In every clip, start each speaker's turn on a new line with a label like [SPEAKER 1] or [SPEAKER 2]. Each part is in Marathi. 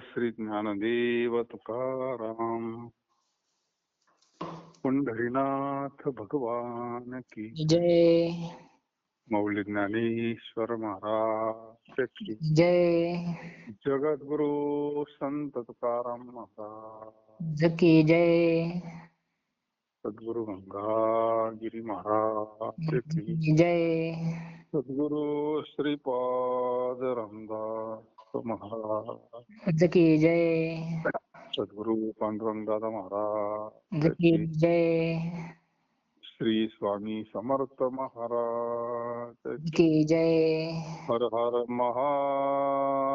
[SPEAKER 1] श्री ज्ञानदेव तुकाराम पंढरीनाथ भगवान की
[SPEAKER 2] जय
[SPEAKER 1] मौली ज्ञानेश्वर महाराज की
[SPEAKER 2] जय
[SPEAKER 1] जगद्गुरु संत तुकाराम महाराज
[SPEAKER 2] जकी जय
[SPEAKER 1] सद्गुरु गंगागिरी महाराज की
[SPEAKER 2] जय
[SPEAKER 1] सद्गुरु श्रीपाद रामदास महाराज
[SPEAKER 2] जकी जय
[SPEAKER 1] सद्गुरु पांडुरंगदादा महाराज
[SPEAKER 2] जकी
[SPEAKER 1] की
[SPEAKER 2] जय
[SPEAKER 1] श्री स्वामी समर्थ महाराज की
[SPEAKER 2] जकी जय
[SPEAKER 1] हर हर महादेव.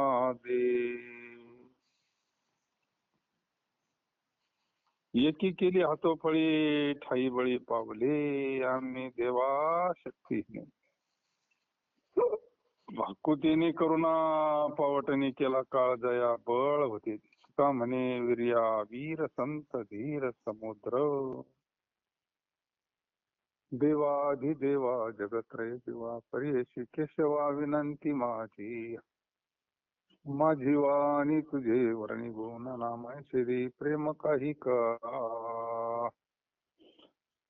[SPEAKER 1] एकी केली हातोफळी ठाई बळी पावले आम्ही देवा शक्तीने भाकुतीने करुणा पावटने केला काळ जया बळ होते का म्हणे वीर्या वीर संत धीर समुद्र देवाधिदेवा जगत्रय देवा परेशी केशवा विनंती माझी वाणी तुझे वर्णी गुण नामाय श्री प्रेम काही का.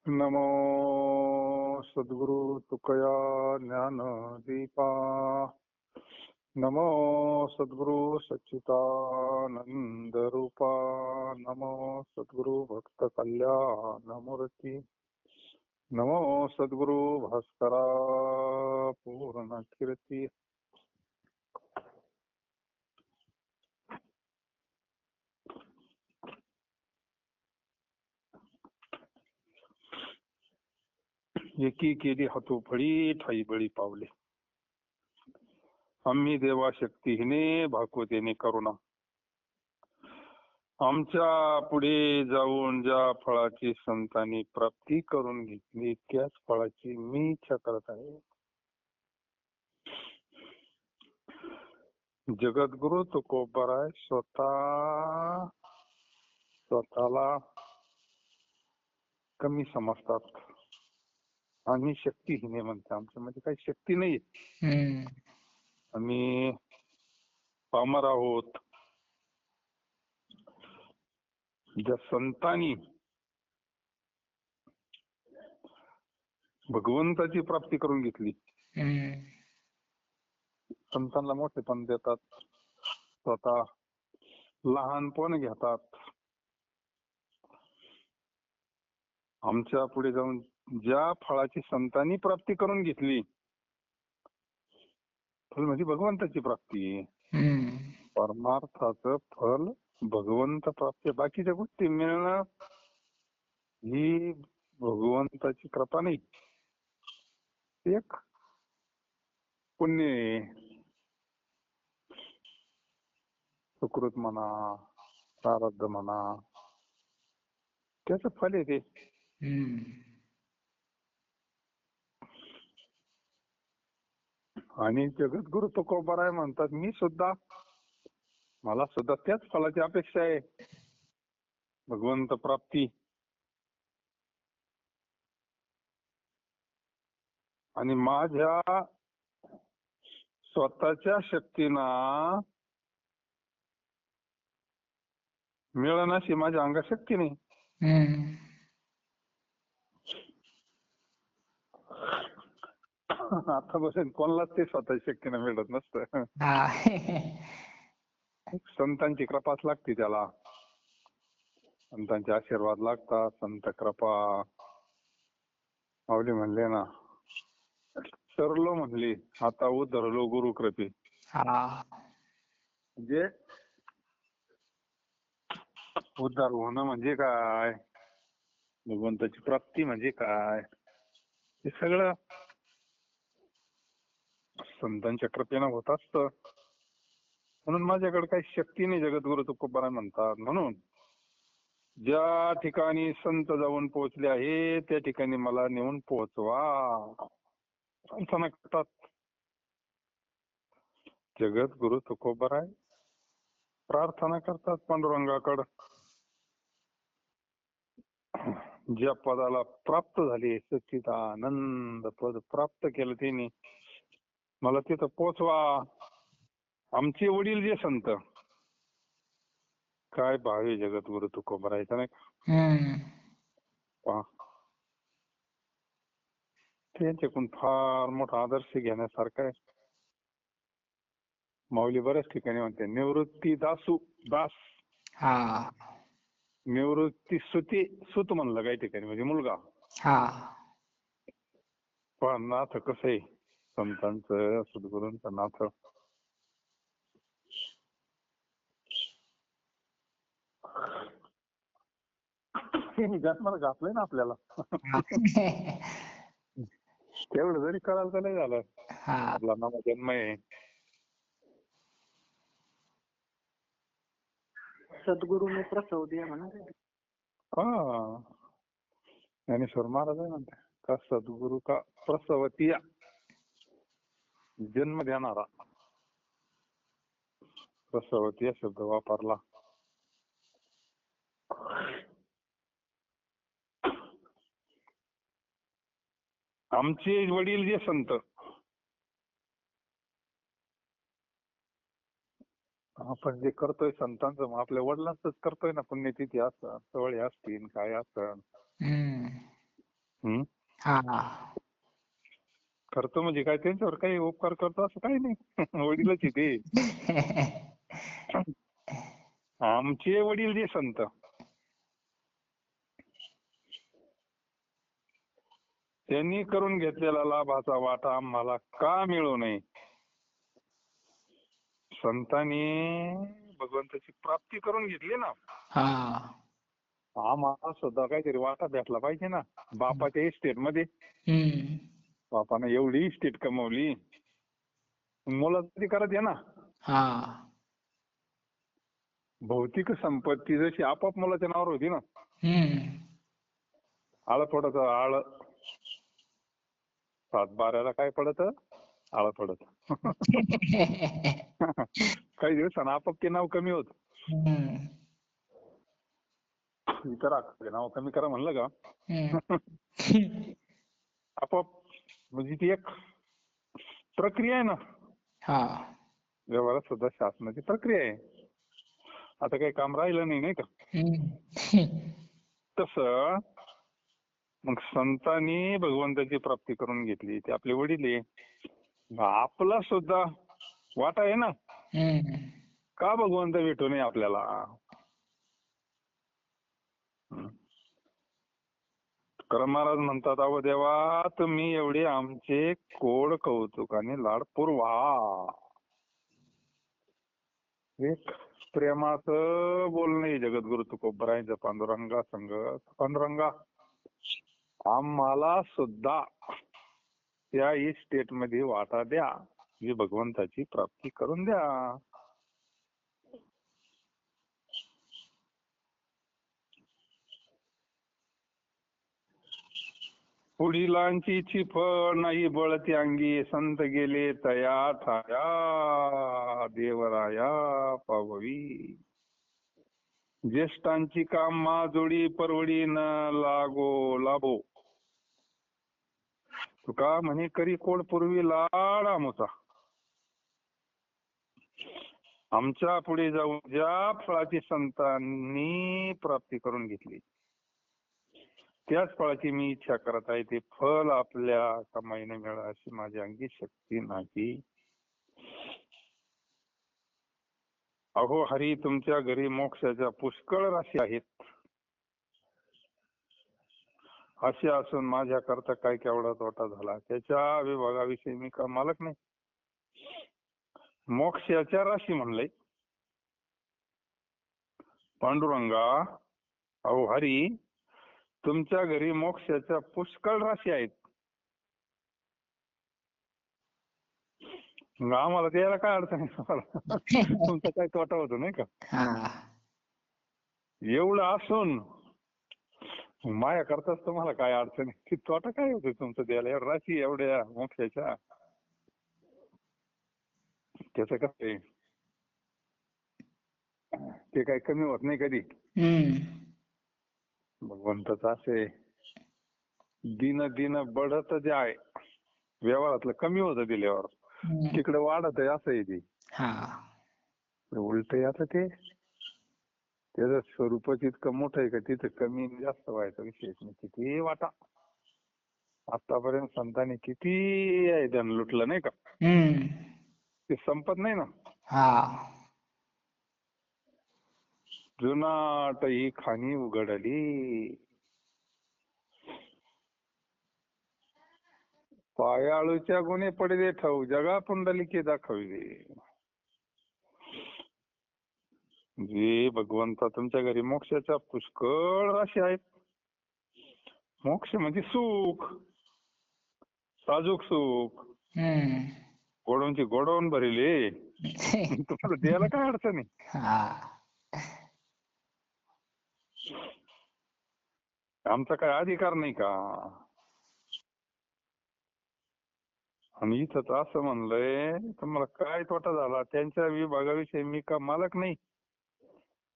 [SPEAKER 1] नमो सद्गुरु तुकया ज्ञान दीपा नमो सद्गुरु सच्चिदानंद रूपा नमो सद्गुरु भक्त कल्याण मूर्ती नमो सद्गुरु भास्करा पूर्ण कीर्ती. एकी केली हातोफळी ठाई बळी पावले आम्ही देवा शक्तीने भागवतेने करुणा आमच्या पुढे जाऊन ज्या फळाची संतांनी प्राप्ती करून घेतली त्याच फळाची मी इच्छा करत आहे. जगद्गुरु तुकोबाराय स्वतःला कमी समजतात. आम्ही शक्तीहीने म्हणतो आमच्यामध्ये काही शक्ती नाही. आम्ही पामर आहोत. ज्या संतांनी भगवंताची प्राप्ती करून घेतली संतांना मोठेपण देतात स्वतः लहानपण घेतात. आमच्या पुढे जाऊन ज्या फळाची संतांनी प्राप्ती करून घेतली फळ म्हणजे भगवंताची प्राप्ती. परमार्थाचं फल भगवंत प्राप्ती. बाकीच्या गोष्टी मिळणं ही भगवंताची कृपा नाही, एक पुण्य आहे. सुकृत म्हणा प्रारब्ध म्हणा त्याचं फल आहे ते. आणि जगद्गुरु तुकोबाराय म्हणतात मला सुद्धा त्याच फलाची अपेक्षा आहे, भगवंत प्राप्ती. आणि माझ्या स्वतःच्या शक्तीनं मिळणं अशी माझ्या अंगात शक्ती नाही. आता बसेल कोणालाच ते स्वतःच्या शक्तीनं मिळत नसतं. संतांची कृपाच लागते त्याला. संतांचे आशीर्वाद लागतात. संत कृपा माऊली म्हणले ना, सरलो म्हणली आता उधरलो गुरु कृपे. म्हणजे उद्धार होणं म्हणजे काय, भगवंताची प्राप्ती म्हणजे काय, हे सगळं संतांच्या कृपेनं होत असतं. म्हणून माझ्याकडे काही शक्ती नाही. जगद्गुरु तुकोबाराय म्हणतात म्हणून ज्या ठिकाणी संत जाऊन पोहोचले आहे त्या ठिकाणी मला नेऊन पोहोचवा प्रार्थना करतात. जगद्गुरु तुकोबाराय प्रार्थना करतात पांडुरंगाकडं. ज्या पदाला प्राप्त झाले सच्चिदानंद पद प्राप्त केलं त्यांनी मला तिथं पोहोचवा. आमचे वडील जे संत काय भाव आहे जगद्गुरु तुकोबारायचा नाही का?
[SPEAKER 2] हम्म.
[SPEAKER 1] पहा. त्यांच्याकडून फार मोठा आदर्श घेण्यासारखा आहे. माऊली बऱ्याच ठिकाणी म्हणते निवृत्ती दास,
[SPEAKER 2] हा.
[SPEAKER 1] निवृत्ती सूत म्हणलं काही ठिकाणी म्हणजे मुलगा.
[SPEAKER 2] हा.
[SPEAKER 1] पण नाथ कसं आहे संतांचं सद्गुरूंचं नाथ. जन्माला घातलंय ना आपल्याला. तेवढं जरी कळालं तर नाही झालं.
[SPEAKER 2] हा.
[SPEAKER 1] आपला नवा जन्म आहे.
[SPEAKER 3] सद्गुरूने प्रसव दिया म्हणा.
[SPEAKER 1] हा. ज्ञानेश्वर महाराज म्हणते का सद्गुरु का प्रसवतीया, जन्म देणारा. प्रसवतीया शब्द वापरला. आमचे वडील जे संत, आपण जे करतोय संतांचं मग आपल्या वडिलांचंच करतोय ना. पुण्यतिथी असतात, सवळी असतील, काय असतं.
[SPEAKER 2] हम्म. हा.
[SPEAKER 1] करतो म्हणजे काय त्यांच्यावर काही उपकार करतो असं काही नाही. वडीलच आहे ते. आमचे वडील जे संत, त्यांनी करून घेतलेला लाभाचा वाटा आम्हाला का मिळू नये. संतांनी भगवंताची प्राप्ती करून घेतली ना.
[SPEAKER 2] हा.
[SPEAKER 1] आम्हाला सुद्धा काहीतरी वाटा भेटला पाहिजे ना. बापाच्या इस्टेट मध्ये
[SPEAKER 2] हम्म.
[SPEAKER 1] बापानं एवढी इस्टेट कमवली, मुलाचं करत आहे ना.
[SPEAKER 2] हा.
[SPEAKER 1] भौतिक संपत्ती जशी आपोआप मुलाच्या नावावर होती ना.
[SPEAKER 2] हम्म.
[SPEAKER 1] आळं पडत आळं, 7/12 काय पडत आळं पडत. काही दिवसानं आपोआप ते नाव कमी होत.
[SPEAKER 2] हम्म.
[SPEAKER 1] इतर नाव कमी करा म्हणलं का
[SPEAKER 2] हम्म.
[SPEAKER 1] आपोआप. म्हणजे ती एक प्रक्रिया आहे ना.
[SPEAKER 2] हा.
[SPEAKER 1] व्यवहारात सुद्धा शासनाची प्रक्रिया आहे. आता काही काम राहिलं नाही का.
[SPEAKER 2] हम्म.
[SPEAKER 1] तसं मग संतांनी भगवंताची प्राप्ती करून घेतली, ते आपले वडील आहे. आपला सुद्धा वाटा आहे ना.
[SPEAKER 2] हम्म.
[SPEAKER 1] का भगवंत भेटू नये आपल्याला. तुकाराम महाराज म्हणतात, अहो देवा तुम्ही एवढे आमचे कोड कौतुकाने लाड पुरवा. एक प्रेमाचं बोलणं आहे जगद्गुरु तुकोबारायांचं पांडुरंगा संग. पांडुरंगा आम्हाला सुद्धा त्या इस्टेट मध्ये वाटा द्या, ही भगवंताची प्राप्ती करून द्या. वडिलांची चिफळ नाही बळती अंगी, संत गेले तया ठाया देवराया पाववी. ज्येष्ठांची काम माजोडी परवडी न लागो लाभो. तुका म्हणे करी कोड पूर्वी लाड आमचा. आमच्या पुढे जाऊन ज्या फळाची संतांनी प्राप्ती करून घेतली, त्याच फळाची मी इच्छा करत आहे. ते फळ आपल्या कमाईने मिळा अशी माझ्या अंगी शक्ती नाही. अहो हरी तुमच्या घरी मोक्षाच्या पुष्कळ राशी आहेत. असे असून माझ्या करता काय केवढा तोटा झाला. त्याच्या विभागाविषयी मी का मालक नाही. मोक्षाच्या राशी म्हणलंय पांडुरंगा. अहो हरी तुमच्या घरी मोक्षाच्या पुष्कळ राशी आहेत. मग आम्हाला द्यायला काय अडचण आहे. तुमचा काय तोटा होतो नाही का.
[SPEAKER 2] हा.
[SPEAKER 1] एवढं असून माया करताच तुम्हाला काय अडचण आहे. ती तोटा काय होतो तुमचं द्यायला. एवढ्या राशी एवढ्या मोक्षाच्या, त्याचं कसं आहे ते काही कमी होत नाही कधी. भगवंताचं असे दिन दिन बढत जे आहे, व्यवहारातलं कमी होतं दिल्यावर तिकडे वाढत आहे असं आहे ते.
[SPEAKER 2] हा.
[SPEAKER 1] उलट आता ते त्याचं स्वरूपच इतकं मोठं आहे का तिथं कमी आणि जास्त व्हायचा विषयच नाही. किती वाटा आतापर्यंत संतांनी किती धन लुटलं नाही का,
[SPEAKER 2] हम्म.
[SPEAKER 1] ते संपत नाही ना.
[SPEAKER 2] हा.
[SPEAKER 1] जुनाट ही खाणी उघडली, पायाळूच्या गुणे पडले ठाऊ, जगा पुंडलिके दाखविले. जे भगवंता तुमच्या घरी मोक्षाच्या पुष्कळ राशी आहेत. मोक्ष म्हणजे सुख, साजूक सुख,
[SPEAKER 2] हम्म.
[SPEAKER 1] गोडवूनची गोडवून भरले. तुम्हाला द्यायला काय अडचण आहे.
[SPEAKER 2] हा.
[SPEAKER 1] आमचा काय अधिकार नाही का. आणि इथं तर असं म्हणलंय, तुम्हाला काय तोटा झाला त्यांच्या विभागाविषयी मी का मालक नाही.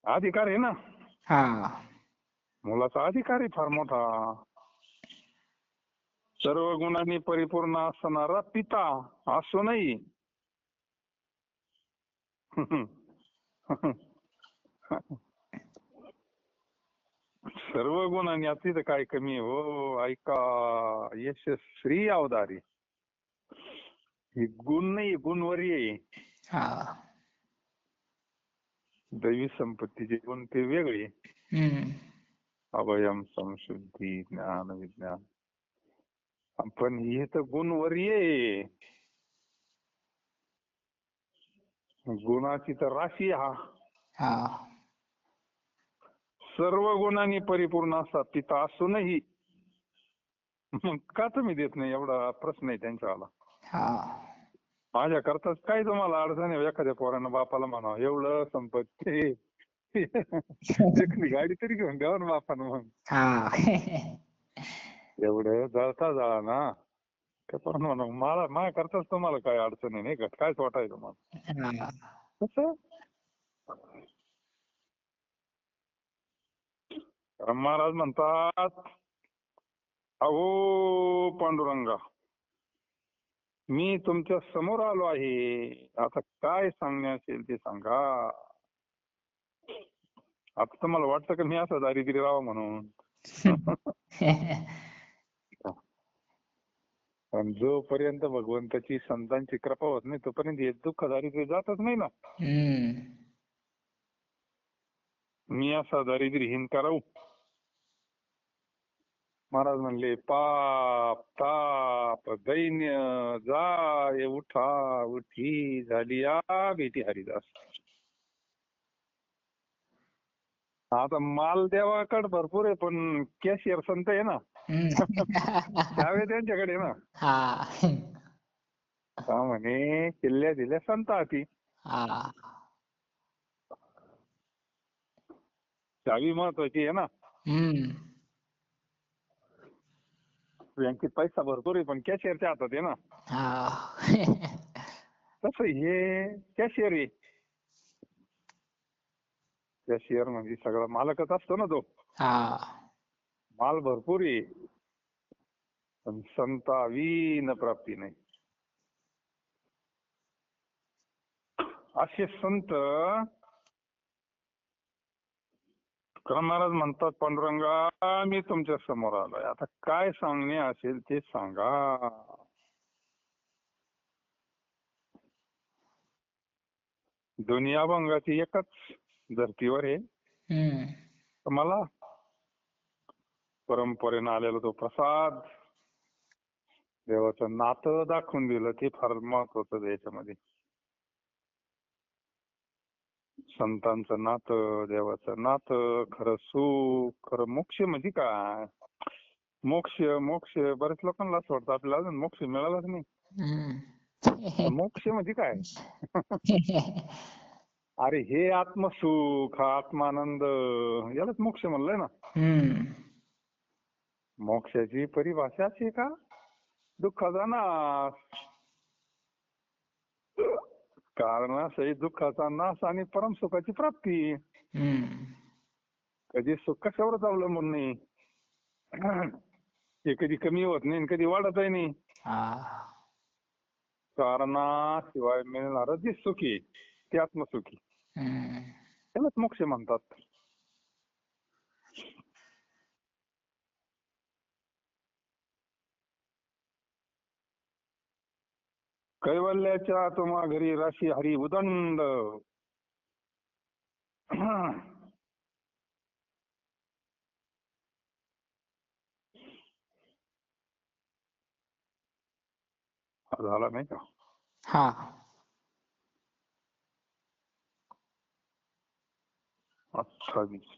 [SPEAKER 1] अधिकार आहे ना,
[SPEAKER 2] हा.
[SPEAKER 1] मुलाचा अधिकार आहे फार मोठा. सर्व गुणांनी परिपूर्ण असणारा पिता असूनही सर्व गुणांनी अति तर काय कमी आहे हो. ऐका, यशस्वी अवतारी ही गुण नाही, गुणवरी आहे.
[SPEAKER 2] हा.
[SPEAKER 1] दैवी संपत्तीचे गुण ते वेगळे.
[SPEAKER 2] हम्म.
[SPEAKER 1] अभयम, समशुद्धी, ज्ञान, विज्ञान. पण हे तर गुणवरी आहे. गुणाची तर राशी हा.
[SPEAKER 2] हा.
[SPEAKER 1] सर्व गुणांनी परिपूर्ण असा पिता असूनही मग का तुम्ही देत नाही, एवढा प्रश्न आहे त्यांच्यावाला.
[SPEAKER 2] हा.
[SPEAKER 1] माझ्या करताच काय तुम्हाला अडचण आहे. एखाद्या पोरानं बापाला म्हणावं एवढं संपत्ती एखादी गाडी तरी घेऊन द्यावं ना बापानं. मग
[SPEAKER 2] हा.
[SPEAKER 1] एवढं जळता जळा ना, त्या पोरानं म्हणावं मला माझ्या करताच तुम्हाला काय अडचण आहे नाही का, काय तोटा आहे तुम्हाला.
[SPEAKER 2] हा.
[SPEAKER 1] कसं महाराज म्हणतात, अहो पांडुरंगा, मी तुमच्या समोर आलो आहे, आता काय सांगणे असेल ते सांगा. आता तुम्हाला वाटतं का मी असं दारिद्र्य राहावं म्हणून. पण जोपर्यंत भगवंताची संतांची कृपा होत नाही तोपर्यंत हे दुःख दारिद्र्य जातच नाही ना.
[SPEAKER 2] हम्म.
[SPEAKER 1] मी असा दारिद्र्यहीन करावं. महाराज म्हणले, पाप ताप दैन्य जाय उठा उठी झाली या बेटी हरिदास. आता माल देवाकडे भरपूर आहे पण कॅशियर संत आहे ना. त्यावेळी त्यांच्याकडे आहे ना.
[SPEAKER 2] हा.
[SPEAKER 1] का म्हणे किल्ल्या दिल्या संत हाती.
[SPEAKER 2] हा.
[SPEAKER 1] चावी महत्वाची आहे ना.
[SPEAKER 2] हम्म.
[SPEAKER 1] बँकेत पैसा भरपूर आहे पण कॅशियरच्या हातात आहे ना.
[SPEAKER 2] हा.
[SPEAKER 1] तसं हे कॅशियर आहे. कॅशियर म्हणजे सगळा मालकच असतो ना तो.
[SPEAKER 2] हा.
[SPEAKER 1] माल भरपूर आहे पण संतावीन प्राप्ती नाही. असे संत तुकाराम महाराज म्हणतात, पांडुरंगा मी तुमच्या समोर आलोय, आता काय सांगणे असेल ते सांगा. दोन्ही अभंगाची एकच धर्तीवर आहे.
[SPEAKER 2] हम्म.
[SPEAKER 1] तर मला परंपरेनं आलेला तो प्रसाद, देवाचं नातं दाखवून दिलं, ते फार महत्वाचं याच्यामध्ये. संतांचं नातं, देवाचं नातं, खरं सुख, खरं मोक्ष म्हणजे काय. मोक्ष मोक्ष बरेच लोकांना असं वाटतं आपल्याला अजून मोक्ष मिळालाच नाही.
[SPEAKER 2] हम्म.
[SPEAKER 1] मोक्ष म्हणजे काय. अरे हे आत्मसुख, हा आत्मानंद, यालाच मोक्ष म्हणलंय ना.
[SPEAKER 2] हम्म.
[SPEAKER 1] मोक्षाची परिभाषा अशी का, दुःखाचा नाश. कारणासहित दुःखाचा नाश आणि परमसुखाची प्राप्ती.
[SPEAKER 2] हम्म.
[SPEAKER 1] कधी सुख कशावरच अवलंबून नाही. हे कधी कमी होत नाही कधी वाढतही नाही.
[SPEAKER 2] हा.
[SPEAKER 1] कारणाशिवाय मिळणार जे सुखी ते आत्मसुखी,
[SPEAKER 2] हम्म.
[SPEAKER 1] त्यालाच मोक्ष म्हणतात. कैवल्याच्या तुम्हा घरी राशी हरी उदंड. हा झाला नाही का?
[SPEAKER 2] हा
[SPEAKER 1] 28.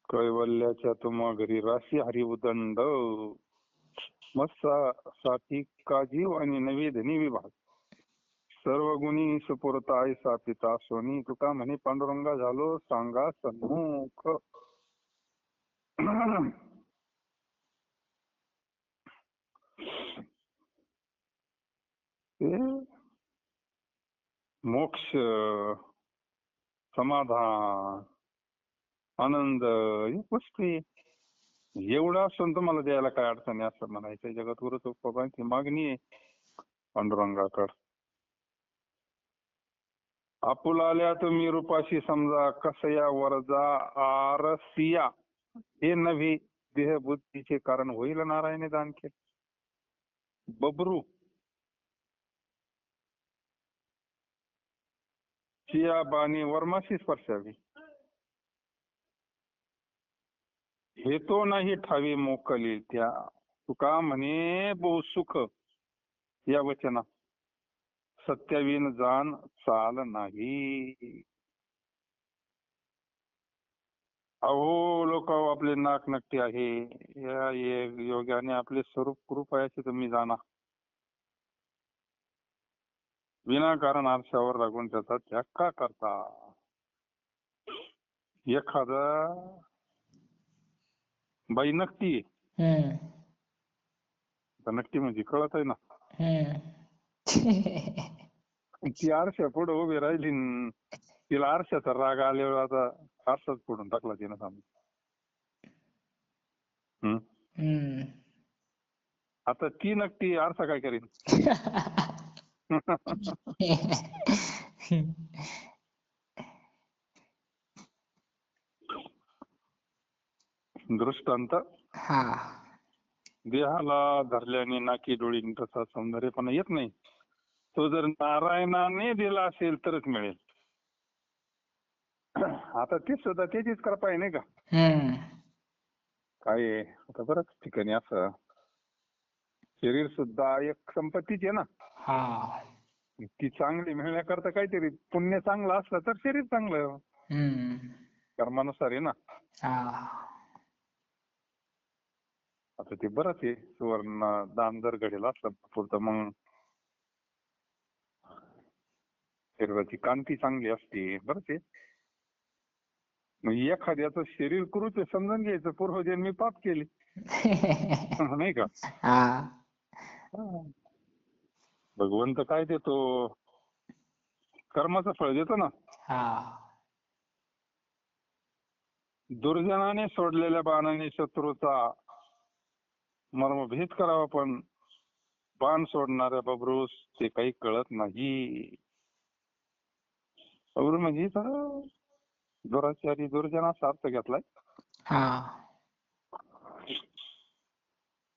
[SPEAKER 1] कैवल्याच्या तुम्हा घरी राशी हरी उदंड. मत्सा साठी काजीव आणि नवे धनी विभाग. सर्व गुणी सुपुरता ऐसा पिता सोनी. तुका म्हणे पांडुरंगा झालो सांगा सन्मुख. ते मोक्ष, समाधान, आनंद ही गोष्टी एवढा असून तुम्हाला द्यायला काय अडचण आहे असं म्हणायचं. जगद्गुरु तुकोबांची मागणी आहे पांडुरंगाकड. आपुलाल्या तुम्ही रूपाशी समजा कसया वरजा आरसिया. हे नव्हे देह बुद्धीचे कारण होईल नारायणे दान केले. बबरू सिया बाणी वर्माशी स्पर्शावी. हे तो नाही ठावी मोकली त्या. तुका म्हणे बहु सुख या वचना. सत्यावीन जाण चाल नाही. अहो लोक आपले नाक नक्की आहे. या योगाने आपले स्वरूप कृपयाचे तुम्ही जाणा. विनाकारण आरशावर लागून त्याचा त्याग का करता. एखादा बाई नक्की नक्की म्हणजे कळत आहे ना. ती आरशा पुढे उभी राहिली तिला आरशाचा राग आल्यावर आता आरसाच फोडून टाकला तिनं समजा. आता ती नक्की आरसा काय करेल. दृष्टांत. देहाला धरल्याने नाकी डोळी तसा सौंदर्यपणा येत नाही. तो जर नारायणाने दिला असेल तरच मिळेल. आता ती सुद्धा त्याचीच कृपा आहे नाही का. काय आता बऱ्याच ठिकाणी असं शरीर सुद्धा एक संपत्तीच आहे ना. ती चांगली मिळण्याकरता काहीतरी पुण्य चांगलं असलं तर शरीर चांगलं कर्मानुसार आहे ना. आता ते बरंच आहे. सुवर्ण दान जर घडेल असलं तर मग शरीराची कांती चांगली असते. बरंच आहे. मग एखाद्याचं शरीर कुरूच आहे समजून घ्यायचं पूर्वजन्मी पाप केले नाही का. भगवंत काय देतो कर्माचं फळ देतो ना. दुर्जनाने सोडलेल्या बाणाने शत्रूचा मर्मभेद करावा पण बाण सोडणाऱ्या बबरूस ते काही कळत नाही. बबरू म्हणजे दुराचारी दुर्जनाचा अर्थ घेतलाय.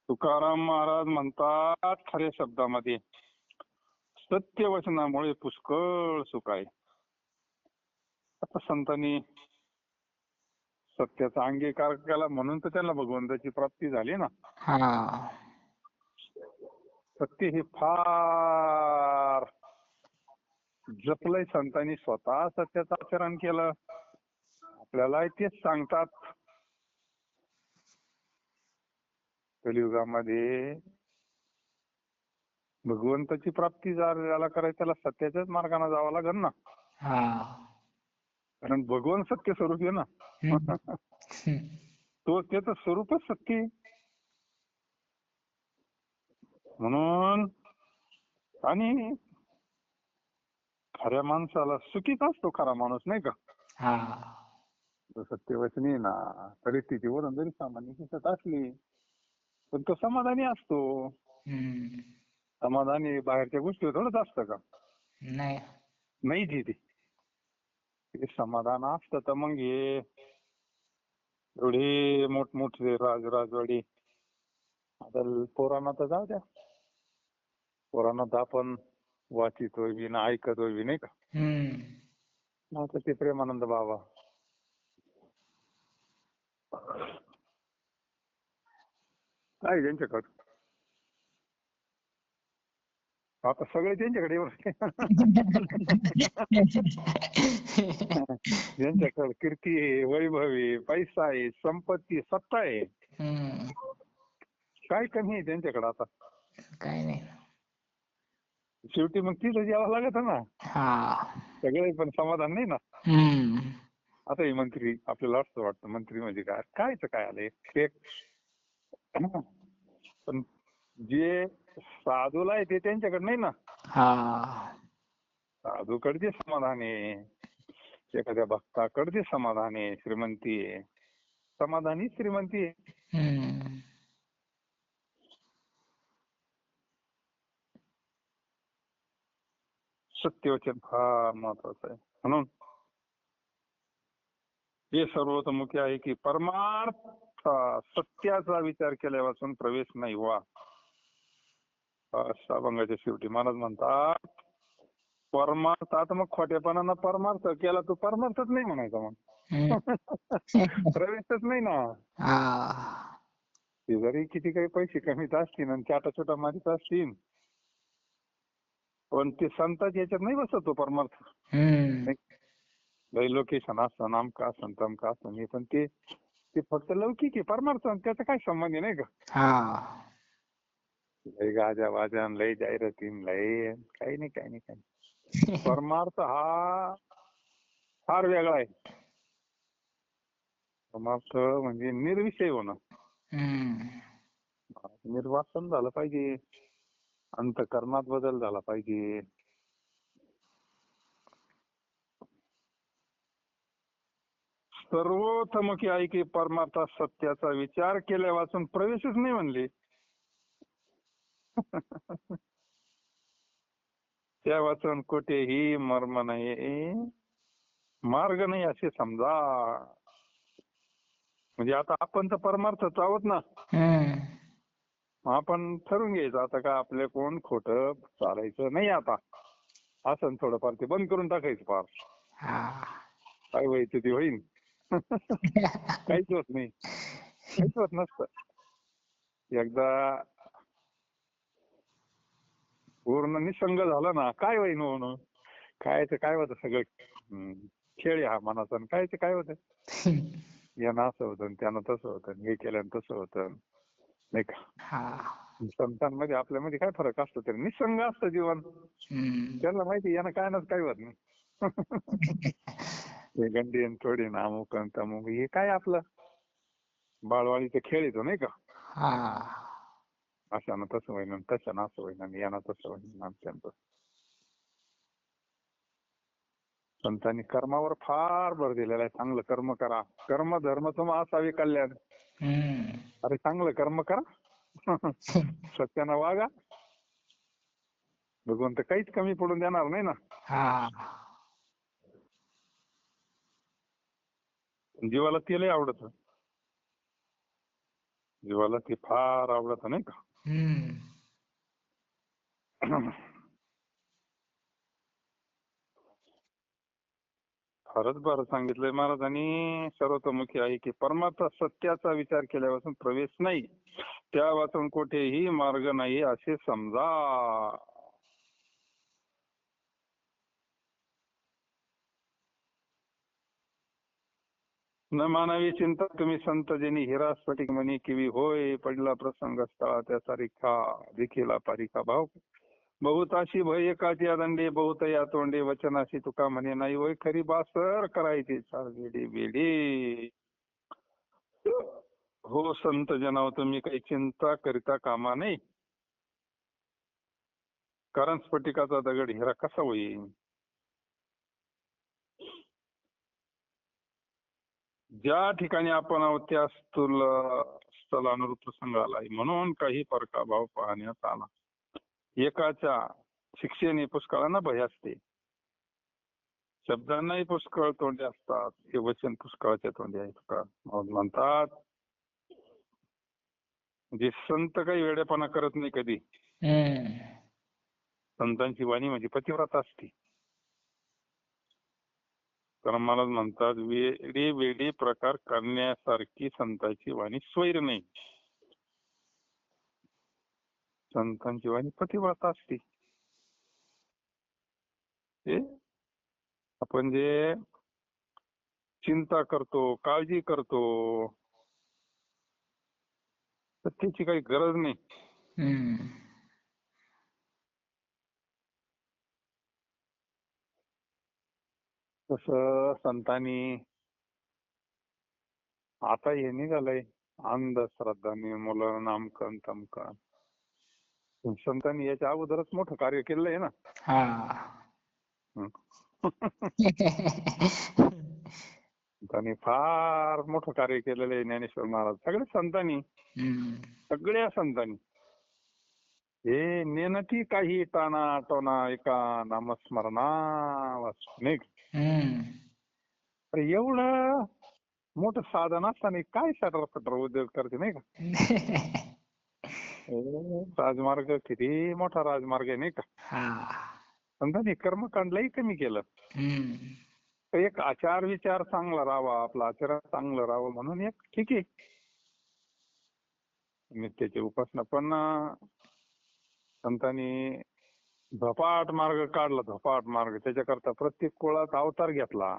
[SPEAKER 1] तुकाराम महाराज म्हणतात खऱ्या शब्दामध्ये सत्य वचनामुळे पुष्कळ सुख आहे. आता संतांनी सत्याचा अंगीकार केला म्हणून तर त्यांना भगवंताची प्राप्ती झाली ना. सत्य हे फार जपलंय संतांनी. स्वतः सत्याचं आचरण केलं. आपल्याला तेच सांगतात. कलियुगामध्ये भगवंताची प्राप्ती ज्याला करायची त्याला सत्याच्याच मार्गाने जावं लागेल ना. कारण भगवान सत्य स्वरूप आहे ना. तो त्याचं स्वरूपच सत्य आहे. म्हणून आणि खऱ्या माणसाला सुखीच असतो खरा माणूस नाही का. सत्यवचनी आहे ना. परिस्थितीवरून जरी सामान्य दिसत असली पण तो समाधानी असतो. समाधानी बाहेरच्या गोष्टी थोडंच असतं का. नाही ते समाधान असतं तर मग हे एवढे मोठमोठे राजवाडी आता पोरांना तर जाऊ द्या. पुराणात आपण वाचितोय बी ना ऐकतोय बी नाही का. आता ते प्रेमानंद बाबा काय त्यांच्याकडे आता सगळे त्यांच्याकडे येऊन ज्यांच्याकडे कीर्ती आहे, वैभव आहे, पैसा आहे, संपत्ती, सत्ता आहे, काय कमी आहे त्यांच्याकडे आता.
[SPEAKER 2] काय नाही.
[SPEAKER 1] शेवटी मग तिथं यावं लागत ना.
[SPEAKER 2] हा.
[SPEAKER 1] सगळे पण समाधान नाही ना.
[SPEAKER 2] हम्म.
[SPEAKER 1] आता हे मंत्री आपल्याला असं वाटतं मंत्री म्हणजे काय कायच काय आलंय ते. पण जे साधूला आहे ते त्यांच्याकडे नाही ना.
[SPEAKER 2] हा.
[SPEAKER 1] साधूकडे जे समाधान आहे, एखाद्या भक्ताकडे जे समाधान आहे, श्रीमंती आहे, समाधानी श्रीमंती आहे. सत्यवचन फार महत्वाचं आहे. म्हणून हे सर्वतोमुखी आहे की परमार्थ सत्याचा विचार केल्यापासून प्रवेश नाही वा. अभंगाच्या शेवटी महाराज म्हणतात परमार्थ. आता मग खोट्यापणानं परमार्थ केला तू परमार्थच नाही म्हणायचा मग. प्रवेशच नाही ना. ते जरी किती काही पैसे कमीत असतील आणि चाटा छोटा मारीत असतील पण ते संतांच्या याच्यात नाही बसत तो परमार्थ. लय लोकेशन असतं नामका असतं तमका असतं पण ते फक्त लौकिक आहे. परमार्थ त्याचा काय संबंध आहे नाही का. लय गाजा वाजा लय जाहिरातीन लय काही नाही काही नाही काही नाही. परमार्थ हा फार वेगळा आहे. परमार्थ म्हणजे निर्विषय होणं. निर्वासन झालं पाहिजे, अंतःकरणात बदल झाला पाहिजे. सर्वोत्तमकी आहे की परमार्थ सत्याचा विचार केल्या वाचून प्रवेशच नाही म्हणले. त्या वाचून कुठेही मर्म नाही मार्ग नाही असे समजा. म्हणजे आता आपण तर परमार्थच आहोत ना. आपण ठरवून घ्यायचं आता का आपल्या कोण खोटं चालायचं नाही. आता असं थोडंफार ते बंद करून टाकायचं फार. काय व्हायचं ते होईल. काहीच होत नाही, काहीच होत नसतं. एकदा पूर्ण निसंग झालं ना काय होईन म्हणून. खायचं काय होतं सगळं खेळ हा मनाचा. खायचं काय होतं यानं असं होतं त्यानं तसं होतं हे केल्यानं तसं होतं नाही का. संतांमध्ये आपल्यामध्ये काय फरक असतो तरी निसंग असतं जीवन. त्यांना माहिती यानं काय ना काय होत नाही. हे गंडी थोडी ना अमुक तमुक हे काय आपलं बाळवाडीचे खेळ येतो नाही का. अशानं तसं होईन तशानं असं होईन यानं तसं होईन आमच्यानं. संतांनी कर्मावर फार भर दिलेला आहे. चांगलं कर्म करा. कर्म धर्म तुम असावे कल्याण. अरे चांगलं कर्म करा, सत्यानं वागा, भगवंत काहीच कमी पडून देणार नाही ना. जीवाला ते लय आवडत, जीवाला ते फार आवडत नाही का. फारच बरं सांगितलंय महाराजांनी. सर्वतोमुखी आहे की परमार्थ सत्याचा विचार केल्यापासून प्रवेश नाही, त्या वाचून कुठेही मार्ग नाही असे समजा. न मानावी चिंता तुम्ही संत जेनी हिरा स्फटिक मणी किवी होय पडला प्रसंग स्थळा त्याचा रिखा देखील पारिखा भाव बहुताशी भय एकाची दंडे बहुत या तोंडे वचनाशी तुका म्हणे नाही होय खरी बासर करायची बेडी बेडी. हो संत जनाव तुम्ही काही चिंता करिता कामा नाही, कारण स्फटिकाचा दगड हिरा कसा होईल. ज्या ठिकाणी आपण आहोत त्या स्थलानुरूप प्रसंग आलाय म्हणून काही परकाभाव पाहण्यात आला. एकाच्या शिक्षेने पुष्कळांना भय असते, शब्दांनाही पुष्कळ तोंडे असतात, हे वचन पुष्कळाच्या तोंडी आहेत का म्हणतात. जे संत काही वेडेपणा करत नाही कधी, संतांची वाणी म्हणजे पतिव्रता असते. कारण मला म्हणतात वेडे वेडे प्रकार करण्यासारखी संतांची वाणी स्वैर नाही. संतांची वाणी पतिव्रता असते. हे आपण जे चिंता करतो, काळजी करतो, तर त्याची काही गरज नाही.
[SPEAKER 2] हम्म.
[SPEAKER 1] तसं संतांनी आता हे निघालंय अंधश्रद्धा निर्मूलन नामकन तमकन. संतांनी याच्या अगोदरच मोठं कार्य केलेलं आहे ना.
[SPEAKER 2] हा.
[SPEAKER 1] हं. संतांनी फार मोठं कार्य केलेलं आहे. ज्ञानेश्वर महाराज सगळ्या संतांनी,
[SPEAKER 2] हम्म.
[SPEAKER 1] सगळ्या संतांनी हे नेनती काही टाणा टोना एका नामस्मरणावाच नाही का?
[SPEAKER 2] हम्म.
[SPEAKER 1] तर एवढं मोठं साधन असताना काय सटरपटर उद्योग करते नाही का? राजमार्ग किती मोठा राजमार्ग आहे नाही का?
[SPEAKER 2] हा.
[SPEAKER 1] संतांनी कर्मकांडलाही कमी केलं.
[SPEAKER 2] हम्म.
[SPEAKER 1] तर एक आचार विचार चांगला राहावा, आपला आचरण चांगलं राहावं म्हणून एक ठीक आहे नित्याची उपासना. पण संतांनी धपाट मार्ग काढला, धपाट मार्ग. त्याच्याकरता प्रत्येक कुळात अवतार घेतला,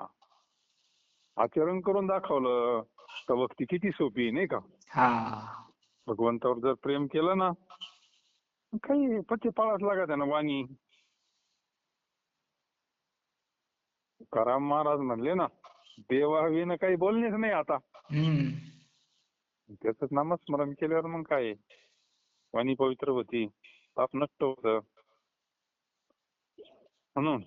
[SPEAKER 1] आचरण करून दाखवलं. तर भक्ती किती सोपी नाही का?
[SPEAKER 2] हा.
[SPEAKER 1] भगवंतावर जर प्रेम केलं ना, काही पत्ते पाळाच लागत आहे ना वाणी. तुकाराम महाराज म्हणले ना, देवाविना काही बोलणेच नाही आता.
[SPEAKER 2] हम्म.
[SPEAKER 1] त्याच नामस्मरण केल्यावर मग काय वाणी पवित्र होती, पाप नष्ट होत. म्हणून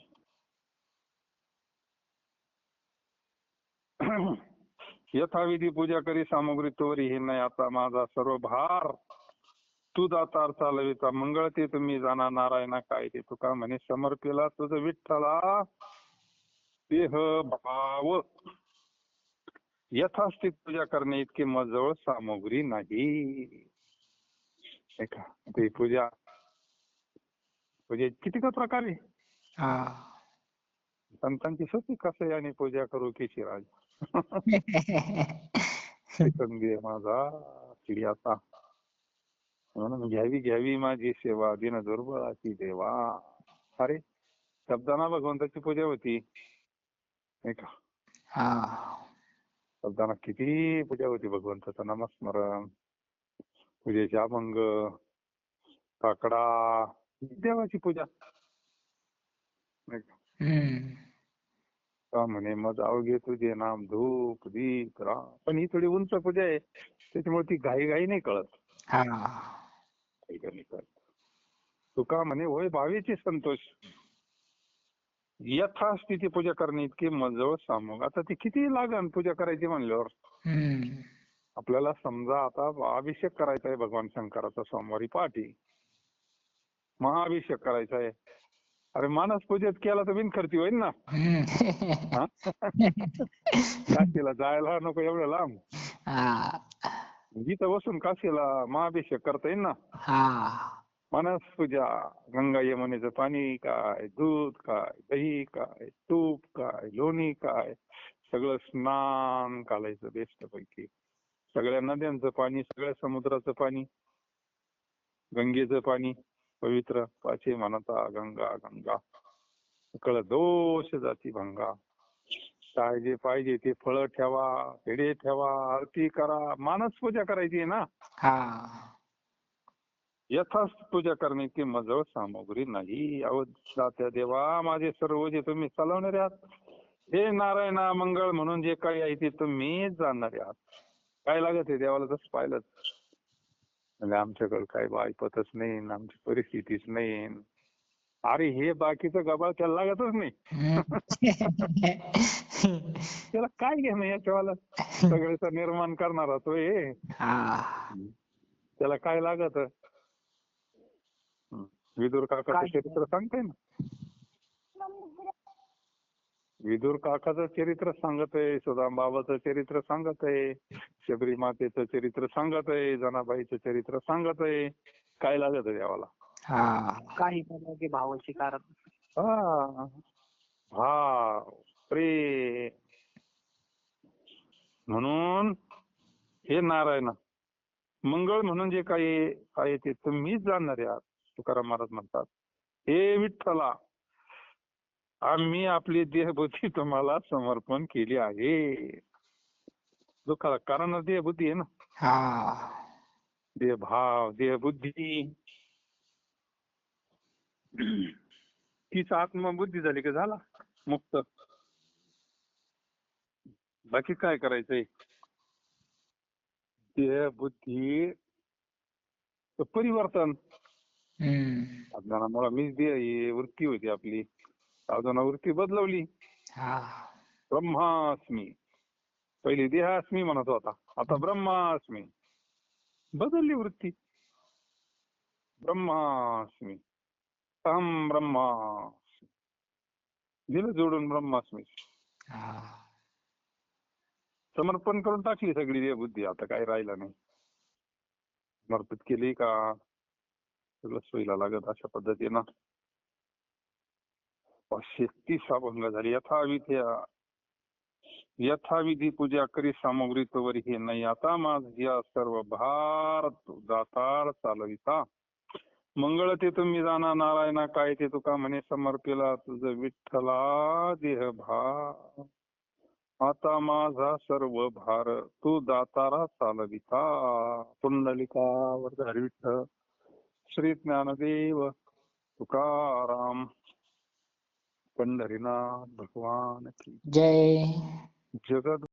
[SPEAKER 1] यथाविधी पूजा करी सामुग्री तोरी हे नाही आता माझा सर्व भार. तू दातार चालविता मंगळ ते तुम्ही जाणा नारायणा काय ते. तुका म्हणे समर्पिला तुझ विठ्ठला देह भाव. यथास्थित पूजा करणे इतके मजवळ सामुग्री नाही. का ते पूजा किती का प्रकारे
[SPEAKER 2] हा.
[SPEAKER 1] संतांची सोपी कसं याने पूजा करू की राज. संधी माझा चिडियाचा म्हणून घ्यावी घ्यावी माझी सेवा दिन दुर्बळाची देवा. अरे शब्दांना भगवंताची पूजा होती नाही का?
[SPEAKER 2] हा.
[SPEAKER 1] शब्दांना किती पूजा होती भगवंताचं नामस्मरण, पूजेचे अभंग, काकडा, देवाची पूजा नाही का?
[SPEAKER 2] हम्म.
[SPEAKER 1] का म्हणे मग अवघे तुझे नाम धूप दीप राम. पण ही थोडी उंच पूजा आहे, त्याच्यामुळे ती घाई घाई नाही कळत.
[SPEAKER 2] हा.
[SPEAKER 1] घाई घाई नाही कळत. तुका म्हणे होय भावेची संतोष यथास्थिती पूजा करणे इतकी मजळ सामूग. आता ती किती लागन पूजा करायची म्हणल्यावर.
[SPEAKER 2] हम्म.
[SPEAKER 1] आपल्याला समजा आता अभिषेक करायचा आहे भगवान शंकराचा सोमवारी पहाटे, महाअभिषेक करायचा आहे. अरे मानस पूजेत केला तर बिनखर्ची होईल ना.
[SPEAKER 2] हम्म.
[SPEAKER 1] काशीला जायला नको एवढं लांब.
[SPEAKER 2] हा.
[SPEAKER 1] जिथं बसून काशीला महाअभिषेक करता येईल ना.
[SPEAKER 2] हा.
[SPEAKER 1] मानस पूजा, गंगा यमुनेचं पाणी काय, दूध काय, दही काय, तूप काय, लोणी काय, सगळं स्नान घालायचं बेस्ट पैकी. सगळ्या नद्यांचं पाणी, सगळ्या समुद्राचं पाणी, गंगेचं पाणी पवित्र. पाचे म्हणता गंगा गंगा सकळ दोष जाती भंगा. काय जे पाहिजे ते फळं ठेवा, पेढे ठेवा, आरती करा. मानस पूजा करायची आहे ना.
[SPEAKER 2] हा.
[SPEAKER 1] यथास्थ पूजा करणे की मजळ सामुग्री नाही. अहो दात्या देवा माझे सर्व जे तुम्ही चालवणारे आहात, हे नारायणा मंगळ म्हणून जे काही आहे ते तुम्हीच जाणणारे आहात. काय लागत आहे देवाला तसं पाहिलं म्हणजे आमच्याकडे काय ऐपतच नाही, आमची परिस्थितीच नाही. अरे हे बाकीचं गबाळ त्याला लागतच नाही. त्याला काय घेणं याच्यावाला, सगळ्याचं निर्माण करणारा तो हे.
[SPEAKER 2] हा.
[SPEAKER 1] त्याला काय लागत. विदुर काकाचं चरित्र सांगते ना. विदुर काकाचं चरित्र सांगत आहे, सुदामबाबाचं चरित्र सांगत आहे, शबरी मातेचं चरित्र सांगत आहे, जनाबाईचं चरित्र सांगत आहे. काय लागत आहे देवाला.
[SPEAKER 2] हा
[SPEAKER 3] काही म्हणलं की भावाची कारण.
[SPEAKER 1] हा भाव प्रेम. म्हणून हे नारायणा, मंगळ म्हणून जे काही आहे ते तुम्हीच जाणणार आहे. तुकाराम महाराज म्हणतात, हे विठ्ठला, आम्ही आपली देहबुद्धी तुम्हाला समर्पण केली आहे. दुःखाला कारण देहबुद्धी आहे ना.
[SPEAKER 2] हा
[SPEAKER 1] देहभाव, देहबुद्धी, तीच आत्मबुद्धी झाली की झाला मुक्त. बाकी काय करायचंय? देहबुद्धी परिवर्तन. अज्ञानामुळे मीच देह ही वृत्ती होती आपली, साधना वृत्ती बदलवली.
[SPEAKER 2] हा
[SPEAKER 1] ब्रह्मास्मी, पहिली देहास्मी म्हणत होता, आता ब्रह्मास्मी. बदलली वृत्ती. ब्रह्मास्मी, अहम ब्रह्मास्मी, दिलं जोडून ब्रह्मास्मी.
[SPEAKER 2] हा
[SPEAKER 1] समर्पण करून टाकली सगळी देहबुद्धी, आता काही राहिलं नाही. समर्पित केली का सगळं सोयीला लागत. अशा पद्धतीनं 530 भंग झाली. यथाविधी पूजा करी सामग्री तोवर हे नाही. आता माझ्या सर्व भार दातार चालविता. मंगळ ते तुम्ही जाणा नारायणा, काय ते तुका म्हणे समर्पिला तुझ विठ्ठला देहभार. आता माझा सर्व भार तू दातारा चालविता. पुंडलिका वरद विठ्ठल श्री ज्ञानदेव तुकाराम पंढरीनाथ भगवान की
[SPEAKER 2] जय.
[SPEAKER 1] जगत